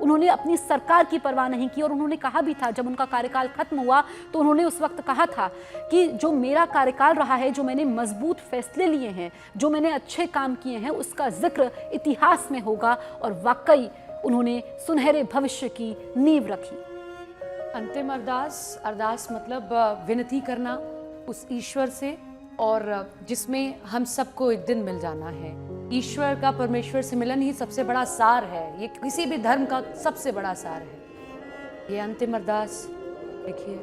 उन्होंने अपनी सरकार की परवाह नहीं की और उन्होंने कहा भी था, जब उनका कार्यकाल खत्म हुआ तो उन्होंने उस वक्त कहा था कि जो मेरा कार्यकाल रहा है, जो मैंने मजबूत फैसले लिए हैं, जो मैंने अच्छे काम किए हैं, उसका जिक्र इतिहास में होगा। और वाकई उन्होंने सुनहरे भविष्य की नींव रखी। अंतिम अरदास, अरदास मतलब विनती करना उस ईश्वर से, और जिसमें हम सबको एक दिन मिल जाना है। ईश्वर का परमेश्वर से मिलन ही सबसे बड़ा सार है, ये किसी भी धर्म का सबसे बड़ा सार है। ये अंतिम अरदास देखिए,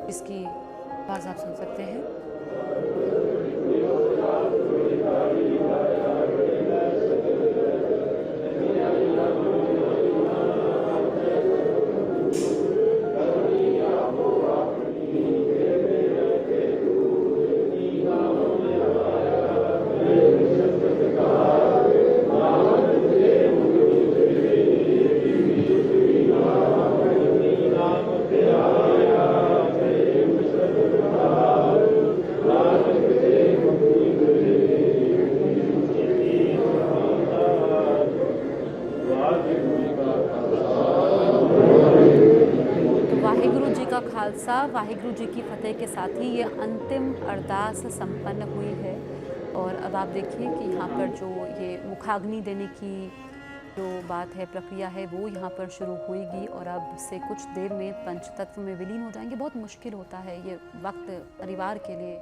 इसकी आवाज़ आप सुन सकते हैं। खालसा वाहिगुरु जी की फतेह के साथ ही ये अंतिम अरदास संपन्न हुई है। और अब आप देखिए कि यहाँ पर जो ये मुखाग्नि देने की जो बात है, प्रक्रिया है, वो यहाँ पर शुरू होगी और अब से कुछ देर में पंचतत्व में विलीन हो जाएंगे। बहुत मुश्किल होता है ये वक्त, परिवार के लिए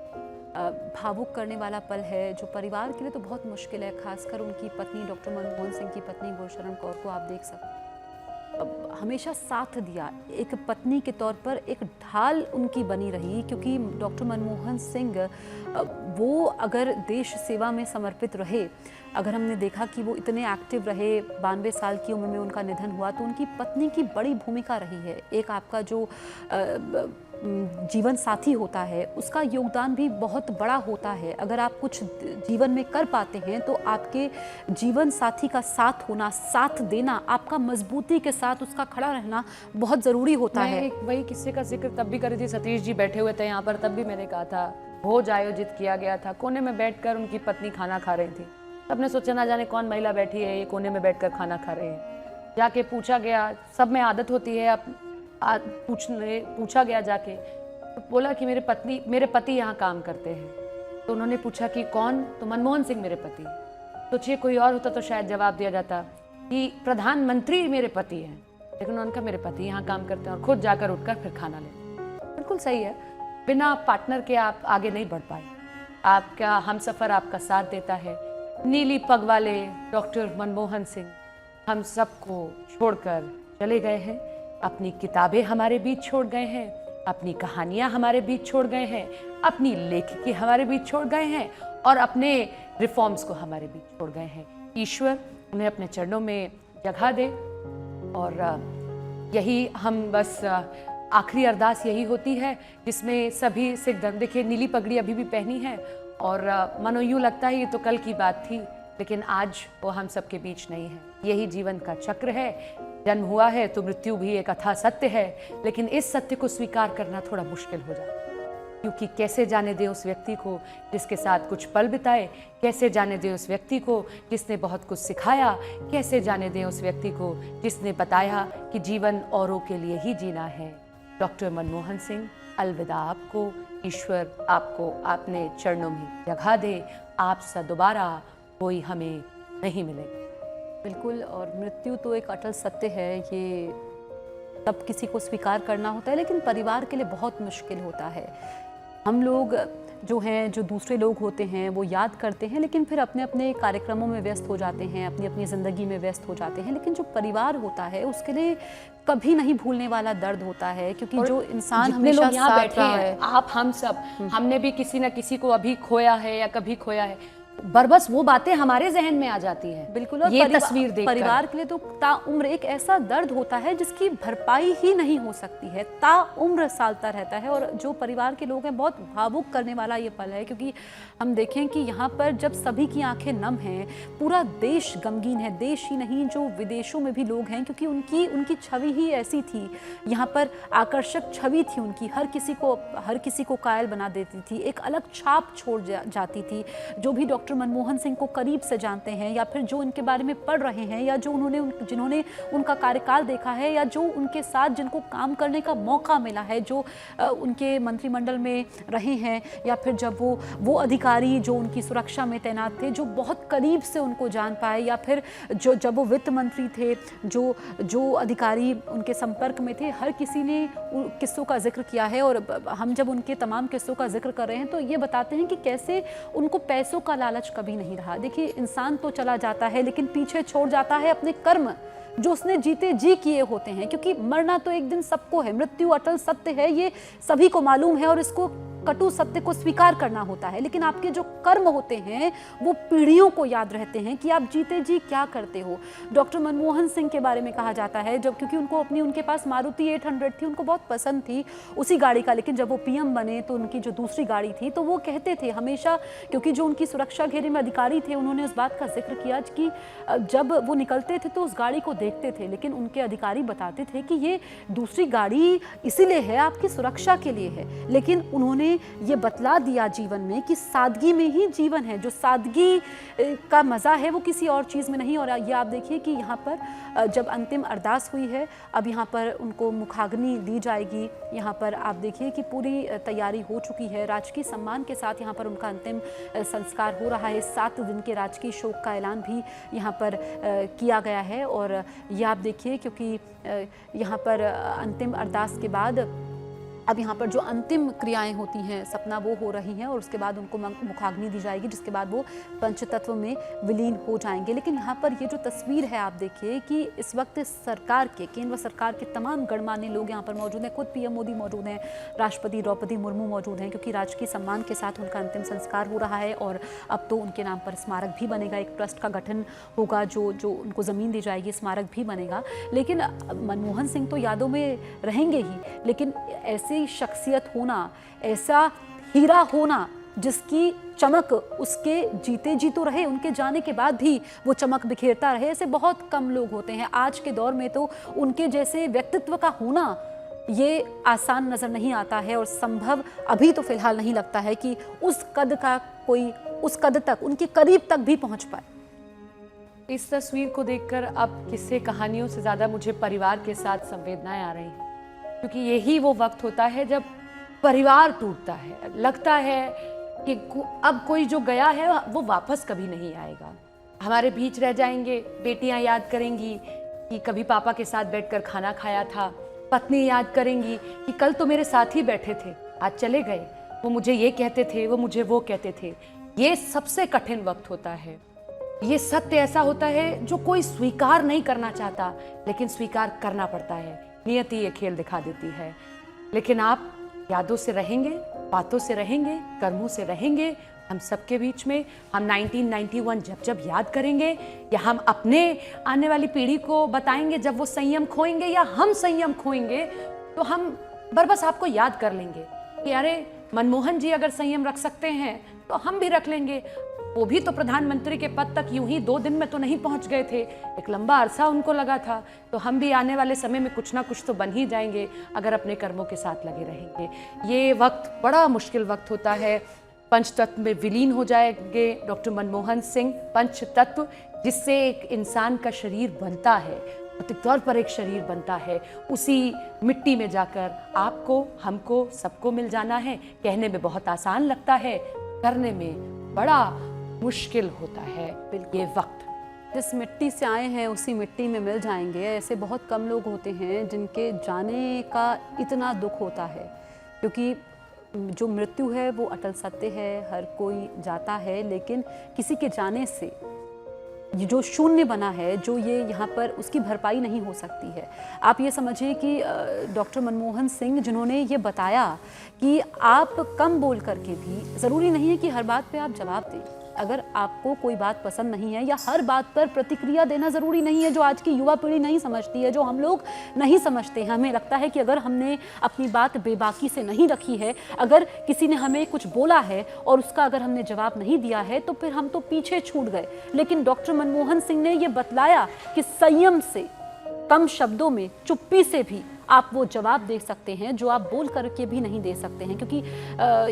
भावुक करने वाला पल है, जो परिवार के लिए तो बहुत मुश्किल है। खासकर उनकी पत्नी डॉक्टर मनमोहन सिंह की पत्नी गुरशरण कौर को आप देख सकते हैं, हमेशा साथ दिया, एक पत्नी के तौर पर एक ढाल उनकी बनी रही। क्योंकि डॉक्टर मनमोहन सिंह वो अगर देश सेवा में समर्पित रहे, अगर हमने देखा कि वो इतने एक्टिव रहे, 92 साल की उम्र में उनका निधन हुआ, तो उनकी पत्नी की बड़ी भूमिका रही है। एक आपका जो जीवन साथी होता है, उसका योगदान भी बहुत बड़ा होता है। अगर आप कुछ जीवन में कर पाते हैं तो आपके जीवन साथी का साथ होना, साथ देना, आपका मजबूती के साथ उसका खड़ा रहना बहुत ज़रूरी होता है। वही किस्से का जिक्र तब भी कर रही थी, सतीश जी बैठे हुए थे यहाँ पर, तब भी मैंने कहा था भोज आयोजित किया गया था, कोने में बैठकर उनकी पत्नी खाना खा रही थी। सबने सोचा ना जाने कौन महिला बैठी है, ये कोने में बैठकर खाना खा रहे हैं। जाके पूछा गया, सब में आदत होती है, अब पूछा गया जाके, तो बोला कि मेरे पति यहाँ काम करते हैं। तो उन्होंने पूछा कि कौन? तो मनमोहन सिंह मेरे पति। सोचिए कोई और होता तो शायद जवाब दिया जाता कि प्रधानमंत्री मेरे पति हैं, लेकिन उन्होंने कहा मेरे पति यहाँ काम करते हैं, और खुद जाकर उठकर फिर खाना लेते। बिल्कुल सही है, बिना पार्टनर के आप आगे नहीं बढ़ पाए। आपका हमसफर आपका साथ देता है। नीली पग वाले डॉक्टर मनमोहन सिंह हम सबको छोड़कर चले गए हैं, अपनी किताबें हमारे बीच छोड़ गए हैं, अपनी कहानियाँ हमारे बीच छोड़ गए हैं, अपनी लेखिकी हमारे बीच छोड़ गए हैं, और अपने रिफॉर्म्स को हमारे बीच छोड़ गए हैं। ईश्वर उन्हें अपने चरणों में जगह दे। और यही हम बस आखिरी अरदास यही होती है, जिसमें सभी सिख धर्म, देखिए नीली पगड़ी अभी भी पहनी है, और मानो यूँ लगता है ये तो कल की बात थी, लेकिन आज वो हम सबके बीच नहीं है। यही जीवन का चक्र है, जन्म हुआ है तो मृत्यु भी एक अथाह सत्य है, लेकिन इस सत्य को स्वीकार करना थोड़ा मुश्किल हो जाता है। क्योंकि कैसे जाने दे उस व्यक्ति को जिसके साथ कुछ पल बिताए, कैसे जाने दे उस व्यक्ति को जिसने बहुत कुछ सिखाया, कैसे जाने दे उस व्यक्ति को जिसने बताया कि जीवन औरों के लिए ही जीना है। डॉक्टर मनमोहन सिंह, अलविदा आपको। ईश्वर आपको अपने चरणों में जगह दे। आपसा दोबारा कोई हमें नहीं मिलेगा। बिल्कुल, और मृत्यु तो एक अटल सत्य है, ये सब किसी को स्वीकार करना होता है, लेकिन परिवार के लिए बहुत मुश्किल होता है। हम लोग जो हैं, जो दूसरे लोग होते हैं, वो याद करते हैं, लेकिन फिर अपने अपने कार्यक्रमों में व्यस्त हो जाते हैं, अपनी अपनी ज़िंदगी में व्यस्त हो जाते हैं। लेकिन जो परिवार होता है, उसके लिए कभी नहीं भूलने वाला दर्द होता है, क्योंकि जो इंसान हमेशा साथ बैठे हैं, आप हम सब, हमने भी किसी न किसी को अभी खोया है या कभी खोया है, बरबस वो बातें हमारे जहन में आ जाती है। बिल्कुल, और ये तस्वीर देखकर परिवार के लिए तो ताउम्र एक ऐसा दर्द होता है जिसकी भरपाई ही नहीं हो सकती है, ताउम्र सालता रहता है। और जो परिवार के लोग हैं, बहुत भावुक करने वाला ये पल है, क्योंकि हम देखें कि यहाँ पर जब सभी की आंखें नम हैं, पूरा देश गमगीन है, देश ही नहीं जो विदेशों में भी लोग हैं, क्योंकि उनकी छवि ही ऐसी थी, यहाँ पर आकर्षक छवि थी उनकी, हर किसी को कायल बना देती थी, एक अलग छाप छोड़ जाती थी। जो भी डॉक्टर डॉक्टर मनमोहन सिंह को करीब से जानते हैं या फिर जो इनके बारे में पढ़ रहे हैं या जो जिन्होंने उनका कार्यकाल देखा है या जो उनके साथ जिनको काम करने का मौका मिला है, जो उनके मंत्रिमंडल में रहे हैं या फिर जब वो अधिकारी जो उनकी सुरक्षा में तैनात थे, जो बहुत करीब से उनको जान पाए, या फिर जब वो वित्त मंत्री थे, जो अधिकारी उनके संपर्क में थे, हर किसी ने किस्सों का जिक्र किया है। और हम जब उनके तमाम किस्सों का जिक्र कर रहे हैं तो ये बताते हैं कि कैसे उनको पैसों का लालच कभी नहीं रहा। देखिए, इंसान तो चला जाता है लेकिन पीछे छोड़ जाता है अपने कर्म जो उसने जीते जी किए होते हैं, क्योंकि मरना तो एक दिन सबको है, मृत्यु अटल सत्य है, ये सभी को मालूम है और इसको कटु सत्य को स्वीकार करना होता है। लेकिन आपके जो कर्म होते हैं वो पीढ़ियों को याद रहते हैं कि आप जीते जी क्या करते हो। डॉक्टर मनमोहन सिंह के बारे में कहा जाता है, जब क्योंकि उनके पास मारुति 800 थी, उनको बहुत पसंद थी उसी गाड़ी का, लेकिन जब वो पीएम बने तो उनकी जो दूसरी गाड़ी थी तो वो कहते थे हमेशा, क्योंकि जो उनकी सुरक्षा घेरे में अधिकारी थे उन्होंने उस बात का जिक्र किया कि जब वो निकलते थे तो उस गाड़ी को देखते थे, लेकिन उनके अधिकारी बताते थे कि ये दूसरी गाड़ी इसीलिए है, आपकी सुरक्षा के लिए है। लेकिन उन्होंने ये बतला दिया जीवन में कि सादगी में ही जीवन है, जो सादगी का मज़ा है वो किसी और चीज़ में नहीं। और ये आप देखिए कि यहाँ पर जब अंतिम अरदास हुई है, अब यहाँ पर उनको मुखाग्नि दी जाएगी। यहाँ पर आप देखिए कि पूरी तैयारी हो चुकी है, राजकीय सम्मान के साथ यहाँ पर उनका अंतिम संस्कार हो रहा है। 7 दिन के राजकीय शोक का ऐलान भी यहाँ पर किया गया है। और ये आप देखिए, क्योंकि यहाँ पर अंतिम अरदास के बाद अब यहाँ पर जो अंतिम क्रियाएं होती हैं सपना वो हो रही हैं और उसके बाद उनको मुखाग्नि दी जाएगी, जिसके बाद वो पंचतत्व में विलीन हो जाएंगे। लेकिन यहाँ पर ये जो तस्वीर है आप देखिए कि इस वक्त सरकार के, केंद्र सरकार के तमाम गणमान्य लोग यहाँ पर मौजूद हैं। खुद पीएम मोदी मौजूद हैं, राष्ट्रपति द्रौपदी मुर्मू मौजूद हैं, क्योंकि राजकीय सम्मान के साथ उनका अंतिम संस्कार हो रहा है। और अब तो उनके नाम पर स्मारक भी बनेगा, एक ट्रस्ट का गठन होगा, जो उनको ज़मीन दी जाएगी, स्मारक भी बनेगा। लेकिन मनमोहन सिंह तो यादों में रहेंगे ही, लेकिन ऐसे शख्सियत होना, ऐसा हीरा होना जिसकी चमक उसके जीते जी तो रहे, उनके जाने के बाद भी वो चमक बिखेरता रहे, ऐसे बहुत कम लोग होते हैं। आज के दौर में तो उनके जैसे व्यक्तित्व का होना ये आसान नज़र नहीं आता है और संभव अभी तो फिलहाल नहीं लगता है कि उस कद का कोई उस कद तक, उनके करीब तक भी पहुंच पाए। इस तस्वीर को देखकर अब किस्से कहानियों से ज़्यादा मुझे परिवार के साथ संवेदनाएं आ रही हैं, क्योंकि यही वो वक्त होता है जब परिवार टूटता है। लगता है कि अब कोई जो गया है वो वापस कभी नहीं आएगा, हमारे बीच रह जाएंगे। बेटियां याद करेंगी कि कभी पापा के साथ बैठकर खाना खाया था, पत्नी याद करेंगी कि कल तो मेरे साथ ही बैठे थे, आज चले गए, वो मुझे ये कहते थे, वो मुझे वो कहते थे। ये सबसे कठिन वक्त होता है। ये सत्य ऐसा होता है जो कोई स्वीकार नहीं करना चाहता, लेकिन स्वीकार करना पड़ता है। नियति ये खेल दिखा देती है। लेकिन आप यादों से रहेंगे, बातों से रहेंगे, कर्मों से रहेंगे हम सबके बीच में। हम 1991 जब याद करेंगे, या हम अपने आने वाली पीढ़ी को बताएंगे जब वो संयम खोएंगे या हम संयम खोएंगे, तो हम बस आपको याद कर लेंगे कि अरे मनमोहन जी अगर संयम रख सकते हैं तो हम भी रख लेंगे। वो भी तो प्रधानमंत्री के पद तक यूं ही 2 दिन में तो नहीं पहुंच गए थे, एक लंबा अरसा उनको लगा था। तो हम भी आने वाले समय में कुछ ना कुछ तो बन ही जाएंगे अगर अपने कर्मों के साथ लगे रहेंगे। ये वक्त बड़ा मुश्किल वक्त होता है। पंचतत्व में विलीन हो जाएंगे डॉक्टर मनमोहन सिंह। पंचतत्व जिससे एक इंसान का शरीर बनता है, भौतिक तौर पर एक शरीर बनता है, उसी मिट्टी में जाकर आपको, हमको, सबको मिल जाना है। कहने में बहुत आसान लगता है, करने में बड़ा मुश्किल होता है। ये वक्त जिस मिट्टी से आए हैं उसी मिट्टी में मिल जाएंगे, ऐसे बहुत कम लोग होते हैं जिनके जाने का इतना दुख होता है, क्योंकि जो मृत्यु है वो अटल सत्य है, हर कोई जाता है, लेकिन किसी के जाने से जो शून्य बना है, जो ये यहाँ पर उसकी भरपाई नहीं हो सकती है। आप ये समझिए कि डॉक्टर मनमोहन सिंह जिन्होंने ये बताया कि आप कम बोल करके भी, ज़रूरी नहीं है कि हर बात पे आप जवाब दें, अगर आपको कोई बात पसंद नहीं है या हर बात पर प्रतिक्रिया देना ज़रूरी नहीं है, जो आज की युवा पीढ़ी नहीं समझती है, जो हम लोग नहीं समझते हैं। हमें लगता है कि अगर हमने अपनी बात बेबाकी से नहीं रखी है, अगर किसी ने हमें कुछ बोला है और उसका अगर हमने जवाब नहीं दिया है तो फिर हम तो पीछे छूट गए। लेकिन डॉक्टर मनमोहन सिंह ने ये बतलाया कि संयम से, कम शब्दों में, चुप्पी से भी आप वो जवाब दे सकते हैं जो आप बोल करके भी नहीं दे सकते हैं, क्योंकि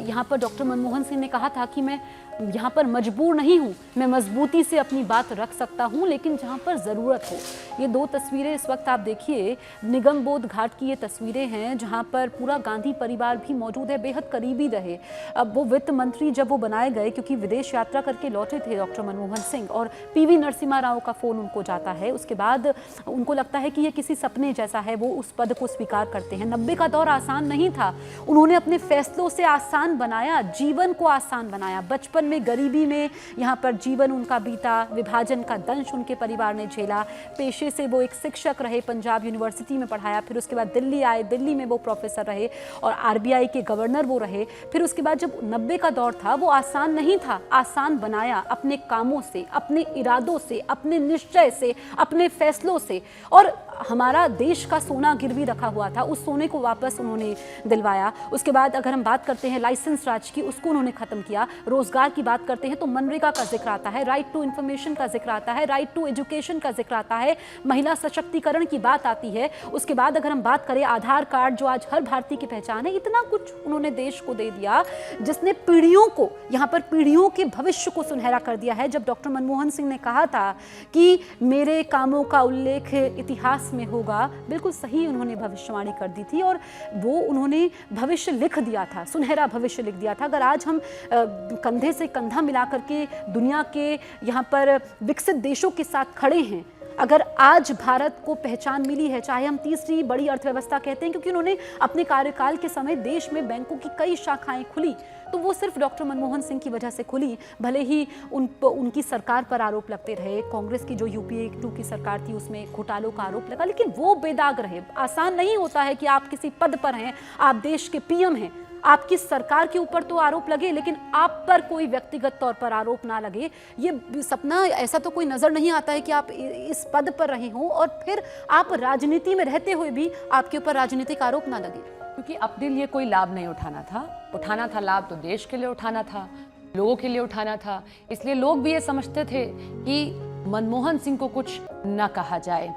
यहाँ पर डॉक्टर मनमोहन सिंह ने कहा था कि मैं यहाँ पर मजबूर नहीं हूँ, मैं मजबूती से अपनी बात रख सकता हूँ, लेकिन जहाँ पर ज़रूरत हो। ये 2 तस्वीरें इस वक्त आप देखिए, निगम बोध घाट की ये तस्वीरें हैं जहाँ पर पूरा गांधी परिवार भी मौजूद है, बेहद करीबी रहे। अब वो वित्त मंत्री जब वो बनाए गए, क्योंकि विदेश यात्रा करके लौटे थे डॉक्टर मनमोहन सिंह, और पीवी नरसिम्हा राव का फ़ोन उनको जाता है। उसके बाद उनको लगता है कि ये किसी सपने जैसा है, वो उस पद को स्वीकार करते हैं। 90 का दौर आसान नहीं था, उन्होंने अपने फैसलों से आसान बनाया, जीवन को आसान बनाया। बचपन में गरीबी में यहाँ पर जीवन उनका बीता, विभाजन का दंश उनके परिवार ने झेला। पेशे से वो एक शिक्षक रहे, पंजाब यूनिवर्सिटी में पढ़ाया, फिर उसके बाद दिल्ली आए, दिल्ली में वो प्रोफेसर रहे और आरबीआई के गवर्नर वो रहे। फिर उसके बाद जब 90 का दौर था, वो आसान नहीं था, आसान बनाया अपने कामों से, अपने इरादों से, अपने निश्चय से, अपने फैसलों से। और हमारा देश का सोना गिरवी रखा हुआ था, उस सोने को वापस उन्होंने दिलवाया। उसके बाद अगर हम बात करते हैं लाइसेंस राज की, उसको उन्होंने खत्म किया। रोजगार की बात करते हैं तो मनरेगा का जिक्र आता है, राइट टू इंफॉर्मेशन का जिक्र आता है, राइट टू एजुकेशन का जिक्र आता है, महिला सशक्तिकरण की बात आती है। उसके बाद अगर हम बात करें आधार कार्ड, जो आज हर भारतीय की पहचान है, इतना कुछ उन्होंने देश को दे दिया जिसने पीढ़ियों को, यहाँ पर पीढ़ियों के भविष्य को सुनहरा कर दिया है। जब डॉक्टर मनमोहन सिंह ने कहा था कि मेरे कामों का उल्लेख इतिहास में होगा, बिल्कुल सही उन्होंने भविष्यवाणी कर दी थी और वो उन्होंने भविष्य लिख दिया था, सुनहरा भविष्य लिख दिया था। अगर आज हम कंधे से कंधा मिला करके दुनिया के यहाँ पर विकसित देशों के साथ खड़े हैं, अगर आज भारत को पहचान मिली है, चाहे हम तीसरी बड़ी अर्थव्यवस्था कहते हैं, क्योंकि उन्होंने अपने कार्यकाल के समय देश में बैंकों की कई शाखाएं खुली, तो वो सिर्फ डॉक्टर मनमोहन सिंह की वजह से खुली। भले ही उनकी सरकार पर आरोप लगते रहे, कांग्रेस की जो यूपीए 2 की सरकार थी उसमें घोटालों का आरोप लगा, लेकिन वो बेदाग रहे। आसान नहीं होता है कि आप किसी पद पर हैं, आप देश के पीएम हैं, आपकी सरकार के ऊपर तो आरोप लगे लेकिन आप पर कोई व्यक्तिगत तौर पर आरोप ना लगे। ये सपना ऐसा तो कोई नजर नहीं आता है कि आप इस पद पर रहे हों और फिर आप राजनीति में रहते हुए भी आपके ऊपर राजनीतिक आरोप ना लगे। क्योंकि अपने लिए कोई लाभ नहीं उठाना था लाभ तो देश के लिए उठाना था, लोगों के लिए उठाना था। इसलिए लोग भी ये समझते थे कि मनमोहन सिंह को कुछ न कहा जाए।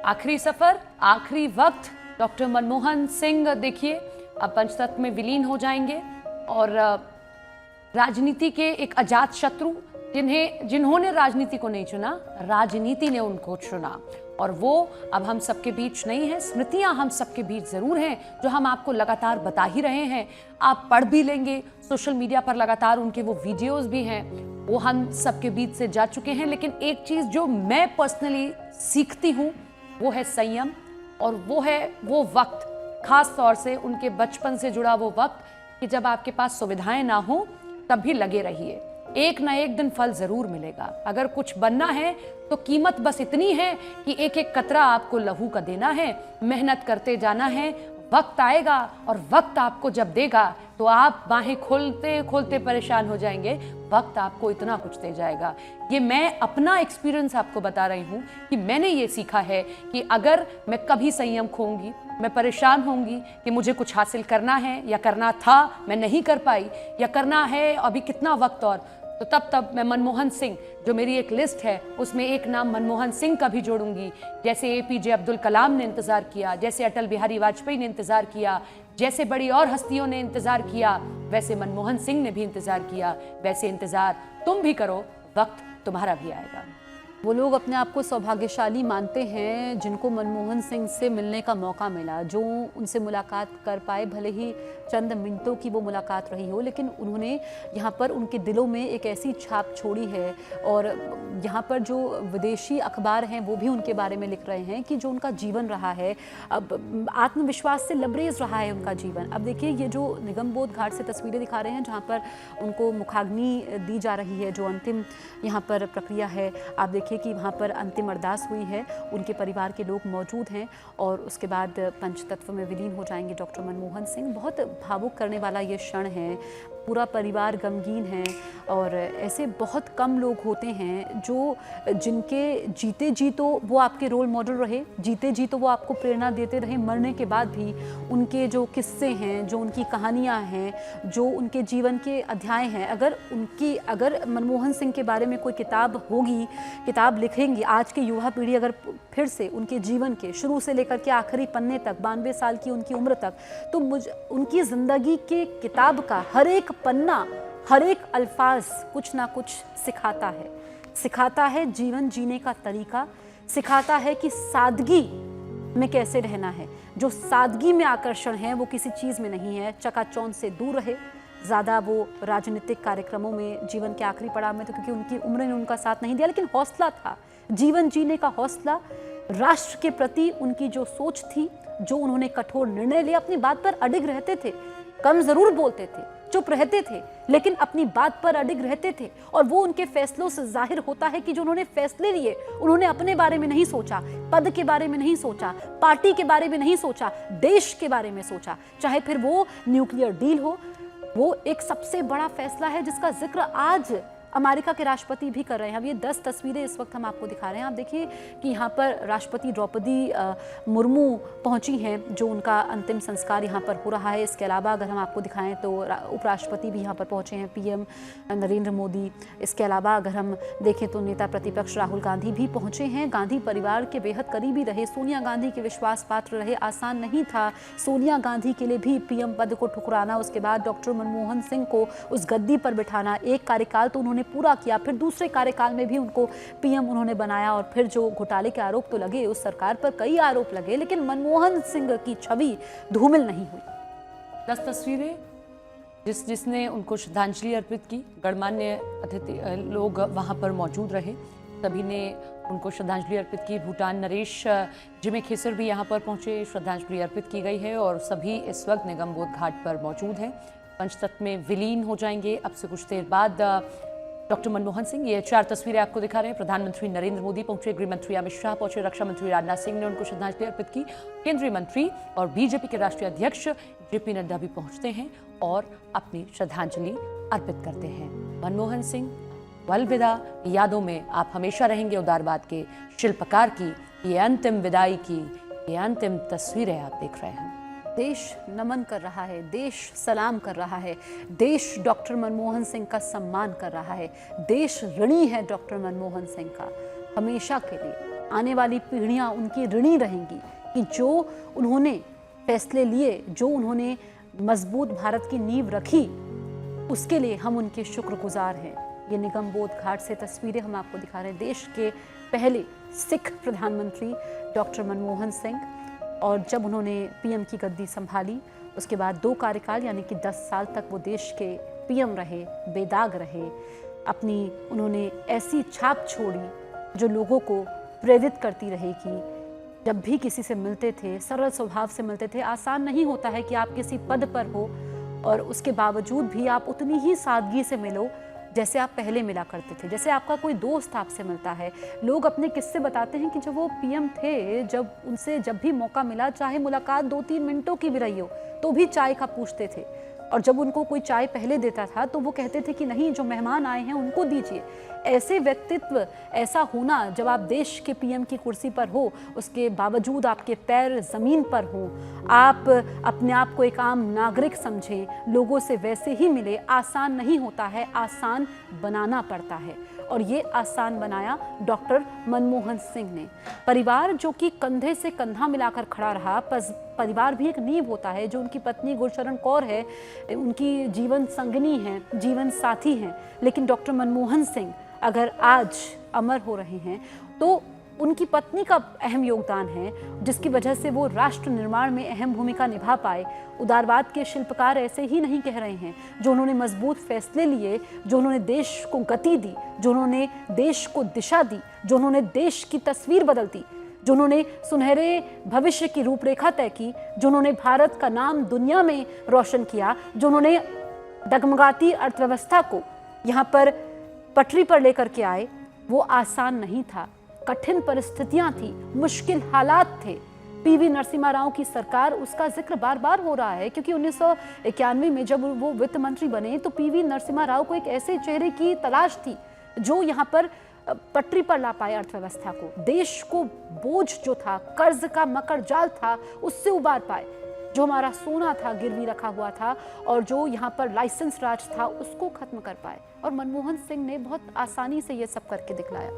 आखिरी सफर, आखिरी वक्त, डॉक्टर मनमोहन सिंह देखिए अब पंचतत्व में विलीन हो जाएंगे और राजनीति के एक अजात शत्रु जिन्होंने राजनीति को नहीं चुना, राजनीति ने उनको चुना और वो अब हम सबके बीच नहीं है। स्मृतियां हम सबके बीच जरूर हैं, जो हम आपको लगातार बता ही रहे हैं, आप पढ़ भी लेंगे, सोशल मीडिया पर लगातार उनके वो वीडियोस भी हैं, वो हम सबके बीच से जा चुके हैं। लेकिन एक चीज जो मैं पर्सनली सीखती हूँ वो है संयम, और वो है वो वक्त, खास तौर से उनके बचपन से जुड़ा वो वक्त कि जब आपके पास सुविधाएं ना हो तब भी लगे रहिए, एक ना एक दिन फल जरूर मिलेगा। अगर कुछ बनना है तो कीमत बस इतनी है कि एक एक कतरा आपको लहू का देना है, मेहनत करते जाना है। वक्त आएगा और वक्त आपको जब देगा तो आप बाहें खोलते खोलते परेशान हो जाएंगे, वक्त आपको इतना कुछ दे जाएगा। ये मैं अपना एक्सपीरियंस आपको बता रही हूँ कि मैंने ये सीखा है कि अगर मैं कभी संयम खोऊंगी, मैं परेशान होंगी कि मुझे कुछ हासिल करना है या करना था मैं नहीं कर पाई या करना है अभी कितना वक्त और, तो तब मैं मनमोहन सिंह, जो मेरी एक लिस्ट है उसमें एक नाम मनमोहन सिंह का भी जोड़ूंगी। जैसे एपीजे अब्दुल कलाम ने इंतजार किया, जैसे अटल बिहारी वाजपेयी ने इंतजार किया, जैसे बड़ी और हस्तियों ने इंतजार किया, वैसे मनमोहन सिंह ने भी इंतजार किया। वैसे इंतजार तुम भी करो, वक्त तुम्हारा भी आएगा। वो लोग अपने आप को सौभाग्यशाली मानते हैं जिनको मनमोहन सिंह से मिलने का मौका मिला, जो उनसे मुलाकात कर पाए, भले ही चंद मिनटों की वो मुलाकात रही हो, लेकिन उन्होंने यहाँ पर उनके दिलों में एक ऐसी छाप छोड़ी है। और यहाँ पर जो विदेशी अखबार हैं वो भी उनके बारे में लिख रहे हैं कि जो उनका जीवन रहा है, अब आत्मविश्वास से लबरेज रहा है उनका जीवन। अब देखिए ये जो निगम बोध घाट से तस्वीरें दिखा रहे हैं जहाँ पर उनको मुखाग्नि दी जा रही है, जो अंतिम यहाँ पर प्रक्रिया है, आप देखिए कि वहाँ पर अंतिम अरदास हुई है, उनके परिवार के लोग मौजूद हैं और उसके बाद पंचतत्व में विलीन हो जाएंगे डॉक्टर मनमोहन सिंह। बहुत भावुक करने वाला ये क्षण है, पूरा परिवार गमगीन है और ऐसे बहुत कम लोग होते हैं जो जिनके जीते जी तो वो आपके रोल मॉडल रहे, जीते जी तो वो आपको प्रेरणा देते रहे, मरने के बाद भी उनके जो किस्से हैं, जो उनकी कहानियाँ हैं, जो उनके जीवन के अध्याय हैं, अगर मनमोहन सिंह के बारे में कोई किताब होगी, किताब किताब लिखेंगी आज की युवा पीढ़ी, अगर फिर से उनके जीवन के शुरू से लेकर के आखिरी पन्ने तक, 92 साल की उनकी उम्र तक, तो उनकी ज़िंदगी के किताब का हर एक पन्ना, हर एक अल्फाज कुछ ना कुछ सिखाता है जीवन जीने का तरीका, सिखाता है कि सादगी में कैसे रहना है। जो सादगी में आकर्षण है वो किसी चीज़ में नहीं है। चकाचौंध से दूर रहे, ज़्यादा वो राजनीतिक कार्यक्रमों में जीवन के आखिरी पड़ाव में, तो क्योंकि उनकी उम्र ने उनका साथ नहीं दिया, लेकिन हौसला था, जीवन जीने का हौसला, राष्ट्र के प्रति उनकी जो सोच थी, जो उन्होंने कठोर निर्णय लिए, अपनी बात पर अडिग रहते थे, कम ज़रूर बोलते थे, चुप रहते थे, लेकिन अपनी बात पर अडिग रहते थे। और वो उनके फैसलों से जाहिर होता है कि जो उन्होंने फैसले लिए, उन्होंने अपने बारे में नहीं सोचा, पद के बारे में नहीं सोचा, पार्टी के बारे में नहीं सोचा, देश के बारे में सोचा। चाहे फिर वो न्यूक्लियर डील हो, वो एक सबसे बड़ा फैसला है जिसका जिक्र आज अमेरिका के राष्ट्रपति भी कर रहे हैं। अब ये 10 तस्वीरें इस वक्त हम आपको दिखा रहे हैं। आप देखिए कि यहाँ पर राष्ट्रपति द्रौपदी मुर्मू पहुँची हैं, जो उनका अंतिम संस्कार यहाँ पर हो रहा है। इसके अलावा अगर हम आपको दिखाएं तो उपराष्ट्रपति भी यहाँ पर पहुँचे हैं, पीएम नरेंद्र मोदी। इसके अलावा अगर हम देखें तो नेता प्रतिपक्ष राहुल गांधी भी पहुँचे हैं। गांधी परिवार के बेहद करीबी रहे, सोनिया गांधी के विश्वास पात्र रहे। आसान नहीं था सोनिया गांधी के लिए भी पीएम पद को ठुकराना, उसके बाद डॉक्टर मनमोहन सिंह को उस गद्दी पर बिठाना। एक कार्यकाल तो उन्होंने पूरा किया, फिर दूसरे कार्यकाल में भी उनको पीएम उन्होंने बनाया, और फिर जो घोटाले के आरोप तो लगे, उस सरकार पर कई आरोप लगे, लेकिन मनमोहन सिंह की छवि धूमिल नहीं हुई। 10 तस्वीरें जिसने उनको श्रद्धांजलि अर्पित की। गणमान्य अतिथि लोग वहाँ पर मौजूद रहे, सभी ने उनको श्रद्धांजलि अर्पित की। भूटान नरेश जिमे खेसर भी यहाँ पर पहुँचे, श्रद्धांजलि अर्पित की गई है और सभी इस वक्त निगमबोध घाट पर मौजूद हैं। पंचतत्व में विलीन हो जाएंगे अब से कुछ देर बाद डॉक्टर मनमोहन सिंह। ये 4 तस्वीरें आपको दिखा रहे हैं। प्रधानमंत्री नरेंद्र मोदी पहुंचे, गृह मंत्री अमित शाह पहुंचे, रक्षा मंत्री राजनाथ सिंह ने उनको श्रद्धांजलि अर्पित की। केंद्रीय मंत्री और बीजेपी के राष्ट्रीय अध्यक्ष जेपी नड्डा भी पहुंचते हैं और अपनी श्रद्धांजलि अर्पित करते हैं। मनमोहन सिंह, अलविदा, यादों में आप हमेशा रहेंगे। उदारवाद के शिल्पकार की ये अंतिम विदाई की ये अंतिम तस्वीरें आप देख रहे हैं। देश नमन कर रहा है, देश सलाम कर रहा है, देश डॉक्टर मनमोहन सिंह का सम्मान कर रहा है। देश ऋणी है डॉक्टर मनमोहन सिंह का हमेशा के लिए। आने वाली पीढ़ियां उनकी ऋणी रहेंगी कि जो उन्होंने फैसले लिए, जो उन्होंने मजबूत भारत की नींव रखी, उसके लिए हम उनके शुक्रगुजार हैं। ये निगमबोध घाट से तस्वीरें हम आपको दिखा रहे हैं। देश के पहले सिख प्रधानमंत्री डॉक्टर मनमोहन सिंह, और जब उन्होंने पीएम की गद्दी संभाली, उसके बाद 2 कार्यकाल यानी कि 10 साल तक वो देश के पीएम रहे, बेदाग रहे। अपनी उन्होंने ऐसी छाप छोड़ी जो लोगों को प्रेरित करती रही कि जब भी किसी से मिलते थे, सरल स्वभाव से मिलते थे। आसान नहीं होता है कि आप किसी पद पर हो और उसके बावजूद भी आप उतनी ही सादगी से मिलो जैसे आप पहले मिला करते थे, जैसे आपका कोई दोस्त आपसे मिलता है। लोग अपने किस्से बताते हैं कि जब वो पीएम थे, जब उनसे जब भी मौका मिला, चाहे मुलाकात 2-3 मिनटों की भी रही हो, तो भी चाय का पूछते थे। और जब उनको कोई चाय पहले देता था तो वो कहते थे कि नहीं, जो मेहमान आए हैं उनको दीजिए। ऐसे व्यक्तित्व, ऐसा होना, जब आप देश के पीएम की कुर्सी पर हो, उसके बावजूद आपके पैर ज़मीन पर हों, आप अपने आप को एक आम नागरिक समझें, लोगों से वैसे ही मिले, आसान नहीं होता है, आसान बनाना पड़ता है। और ये आसान बनाया डॉक्टर मनमोहन सिंह ने। परिवार जो कि कंधे से कंधा मिलाकर खड़ा रहा, परिवार भी एक नींव होता है। जो उनकी पत्नी गुरशरण कौर है, उनकी जीवन संगिनी है, जीवन साथी हैं, लेकिन डॉक्टर मनमोहन सिंह अगर आज अमर हो रहे हैं तो उनकी पत्नी का अहम योगदान है, जिसकी वजह से वो राष्ट्र निर्माण में अहम भूमिका निभा पाए। उदारवाद के शिल्पकार ऐसे ही नहीं कह रहे हैं, जो उन्होंने मजबूत फैसले लिए, जो उन्होंने देश को गति दी, जो उन्होंने देश को दिशा दी, जो उन्होंने देश की तस्वीर बदल दी, जो उन्होंने सुनहरे भविष्य की रूपरेखा तय की, जो उन्होंने भारत का नाम दुनिया में रोशन किया, जो उन्होंने डगमगाती अर्थव्यवस्था को यहाँ पर पटरी पर लेकर के आए, वो आसान नहीं था। कठिन परिस्थितियां थी, मुश्किल हालात थे। पीवी नरसिम्हा राव की सरकार, उसका जिक्र बार बार हो रहा है, क्योंकि 1991 में जब वो वित्त मंत्री बने तो पीवी नरसिम्हा राव को एक ऐसे चेहरे की तलाश थी जो यहाँ पर पटरी पर ला पाए अर्थव्यवस्था को, देश को बोझ जो था, कर्ज का मकर जाल था, उससे उबार पाए। जो हमारा सोना था गिरवी रखा हुआ था और जो यहाँ पर लाइसेंस राज था, उसको खत्म कर पाए। और मनमोहन सिंह ने बहुत आसानी से ये सब करके दिखलाया।